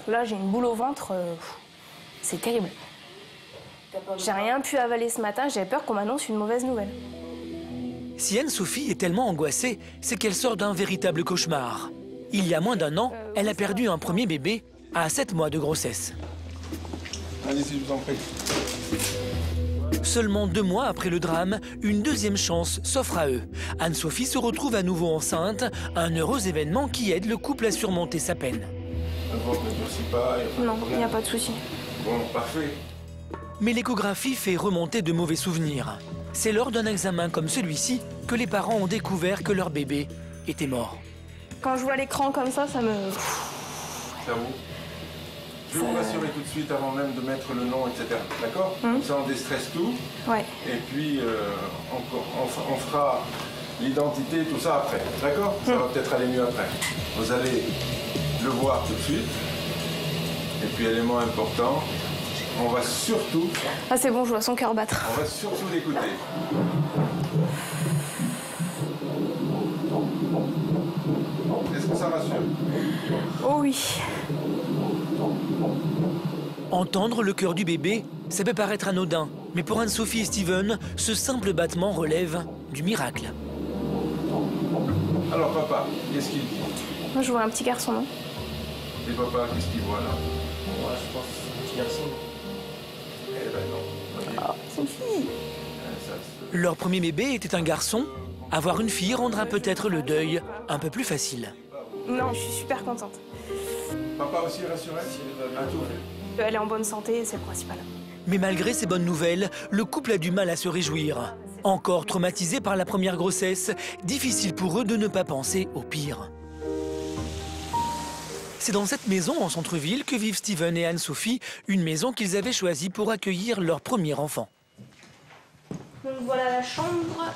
Là, j'ai une boule au ventre, c'est terrible. J'ai rien pu avaler ce matin, j'avais peur qu'on m'annonce une mauvaise nouvelle. Si Anne-Sophie est tellement angoissée, c'est qu'elle sort d'un véritable cauchemar. Il y a moins d'1 an, elle a perdu un premier bébé à 7 mois de grossesse. Allez-y, je vous en prie. Seulement 2 mois après le drame, une deuxième chance s'offre à eux. Anne-Sophie se retrouve à nouveau enceinte, un heureux événement qui aide le couple à surmonter sa peine. Le ventre ne durcit pas, Non, il n'y a pas de souci. Bon, parfait. Mais l'échographie fait remonter de mauvais souvenirs. C'est lors d'un examen comme celui-ci que les parents ont découvert que leur bébé était mort. Quand je vois l'écran comme ça me... Ça vous? Je vais vous rassurer tout de suite avant même de mettre le nom, etc. D'accord? Comme ça, on déstresse tout. Ouais. Et puis, on fera l'identité, tout ça après. D'accord? Ça va peut-être aller mieux après. Vous allez le voir tout de suite. Et puis, élément important, on va surtout... Ah, c'est bon, je vois son cœur battre. On va surtout l'écouter. Est-ce que ça rassure? Oh oui. Entendre le cœur du bébé, ça peut paraître anodin. Mais pour Anne-Sophie et Steven, ce simple battement relève du miracle. Alors, papa, qu'est-ce qu'il dit? Moi, je vois un petit garçon, non? Et papa, qu'est-ce qu'il voit là? Moi, je pense un petit garçon. Eh ben non. Oh, c'est une fille. Leur premier bébé était un garçon. Avoir une fille rendra peut-être le deuil un peu plus facile. Non, je suis super contente. Papa aussi est rassuré? À tout. Elle est en bonne santé, c'est le principal. Mais malgré ces bonnes nouvelles, le couple a du mal à se réjouir. Encore traumatisés par la première grossesse, difficile pour eux de ne pas penser au pire. C'est dans cette maison en centre-ville que vivent Steven et Anne-Sophie, une maison qu'ils avaient choisie pour accueillir leur premier enfant. Donc voilà la chambre.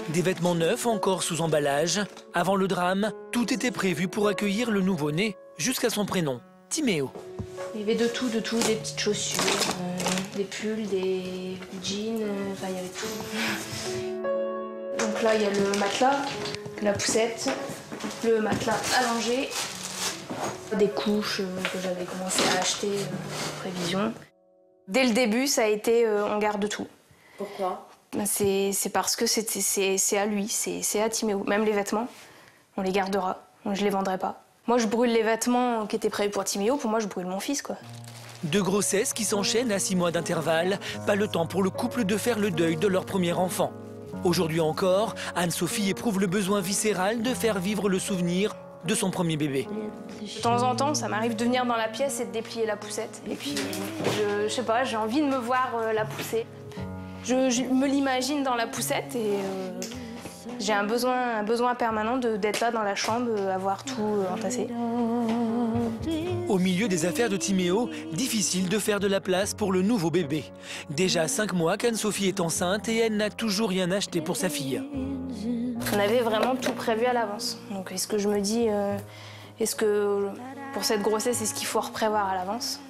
Des vêtements neufs encore sous emballage. Avant le drame, tout était prévu pour accueillir le nouveau-né jusqu'à son prénom, Timéo. Il y avait de tout, des petites chaussures, des pulls, des jeans, enfin il y avait tout. Donc là il y a le matelas, la poussette, le matelas allongé, des couches que j'avais commencé à acheter en prévision. Dès le début ça a été on garde tout. Pourquoi? C'est parce que c'est à lui, c'est à Timéo. Même les vêtements, on les gardera, je les vendrai pas. Moi, je brûle les vêtements qui étaient prévus pour Timéo, pour moi, je brûle mon fils, quoi. Deux grossesses qui s'enchaînent à 6 mois d'intervalle, pas le temps pour le couple de faire le deuil de leur premier enfant. Aujourd'hui encore, Anne-Sophie éprouve le besoin viscéral de faire vivre le souvenir de son premier bébé. De temps en temps, ça m'arrive de venir dans la pièce et de déplier la poussette. Et puis, je sais pas, j'ai envie de me voir la pousser. Je me l'imagine dans la poussette et j'ai un besoin permanent d'être là dans la chambre, à voir tout entassé. Au milieu des affaires de Timéo, difficile de faire de la place pour le nouveau bébé. Déjà 5 mois qu'Anne-Sophie est enceinte et elle n'a toujours rien acheté pour sa fille. On avait vraiment tout prévu à l'avance. Donc est-ce que je me dis, est-ce que pour cette grossesse, est-ce qu'il faut reprévoir à l'avance?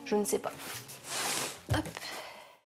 Je ne sais pas.